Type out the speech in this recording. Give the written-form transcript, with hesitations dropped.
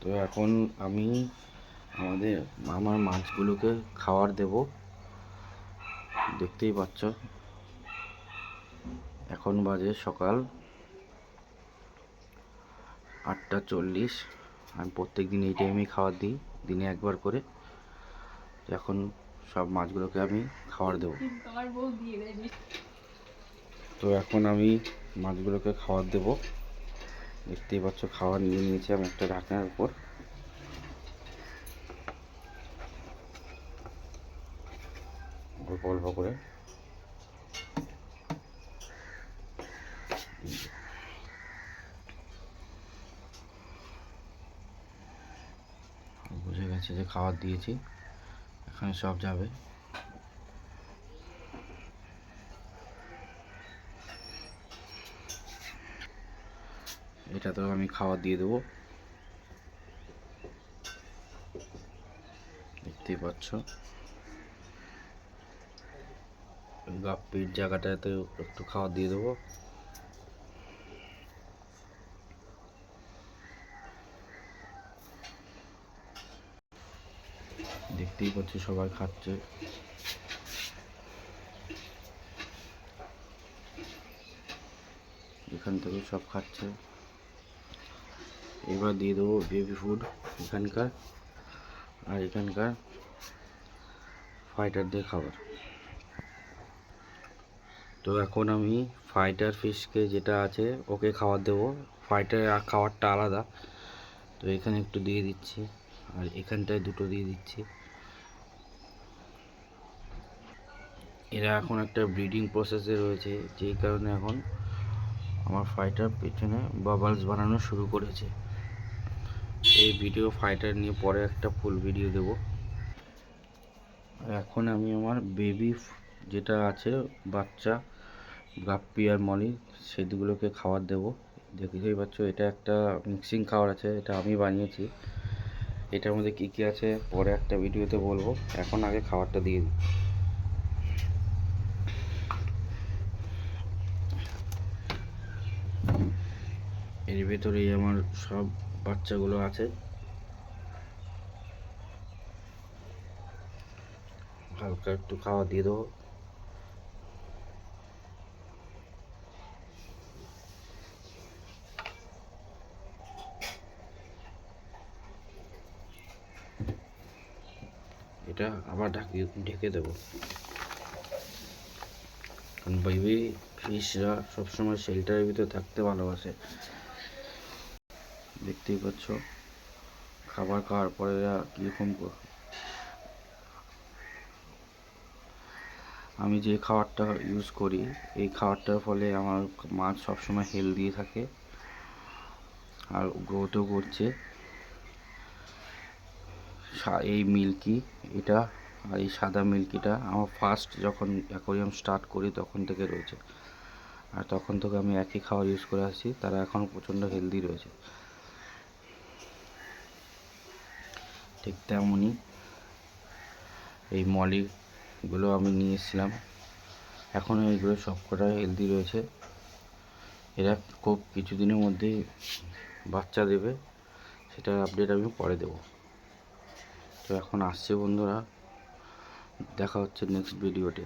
তো এখন আমি আমার মাছগুলোকে খাবার দেব। দেখতেই পাচ্ছ এখন বাজে সকাল 8:40। আমি প্রত্যেক দিন এই টাইমেই খাবার দিই, দিনে একবার করে। এখন সব মাছগুলোকে আমি খাবার দেব। তো এখন আমি মাছগুলোকে খাবার দেব। দেখতেই পাচ্ছ খাবার নিয়ে নিয়েছি আমি একটা ঢাকনার উপর। অল্প অল্প করে বুঝে গেছে যে খাবার দিয়েছি, এখানে সব যাবে। এটাতেও আমি খাবার দিয়ে দেবো। দেখতেই পাচ্ছ গাপ্পির জায়গাটাতে একটু খাবার দিয়ে দেবো। দেখতেই পাচ্ছ সবাই খাচ্ছে। এখান থেকে সব খাচ্ছে। এবার দিয়ে দেবো বেবি ফুড এখানকার, আর এখানকার ফাইটারদের খাবার। তো এখন আমি ফাইটার ফিশকে যেটা আছে ওকে খাবার দেবো। ফাইটারের খাবারটা আলাদা, তো এখানে একটু দিয়ে দিচ্ছি, আর এখানটায় দুটো দিয়ে দিচ্ছি। এরা এখন একটা ব্রিডিং প্রসেসে রয়েছে, যেই কারণে এখন আমার ফাইটার পেছনে বাবলস বানানো শুরু করেছে। এই ভিডিও ফাইটার নিয়ে পরে একটা ফুল ভিডিও দেব। এখন আমি আমার বেবি যেটা আছে বাচ্চা গাপ্পি আর মলি সেগুলোকে খাবার দেব। দেখতেই পাচ্ছ এটা একটা মিক্সিং খাবার আছে, এটা আমি বানিয়েছি। এটার মধ্যে কী কী আছে পরে একটা ভিডিওতে বলবো, এখন আগে খাবারটা দিয়ে দিই। এর ভেতরেই আমার সব বাচ্চাগুলো আছে। হালকা একটু খাওয়া দিয়ে দেবো। এটা আবার ঢেকে দেবো, কারণ বেবি ফিশরা সবসময় শেল্টারের ভিতরে থাকতে ভালোবাসে। দেখতেই পাচ্ছ খাবার খাওয়ার পরে কীরকম। আমি যে খাবারটা ইউজ করি এই খাবারটার ফলে আমার মাছ সবসময় হেলদি থাকে আর গ্রোথও করছে। এই মিল্কি এটা আর এই সাদা মিল্কিটা আমার ফার্স্ট যখন অ্যাকোয়ারিয়াম স্টার্ট করি তখন থেকে রয়েছে, আর তখন থেকে আমি একই খাবার ইউজ করে আসছি। তারা এখন প্রচণ্ড হেলদি রয়েছে। ঠিক তেমনই এই মলিগুলো আমি নিয়ে এসেছিলাম, এখনও এইগুলো সবকটা হেলদি রয়েছে। এরা খুব কিছুদিনের মধ্যেই বাচ্চা দেবে, সেটার আপডেট আমি পরে দেব। তো এখন আসছে বন্ধুরা, দেখা হচ্ছে নেক্সট ভিডিওতে।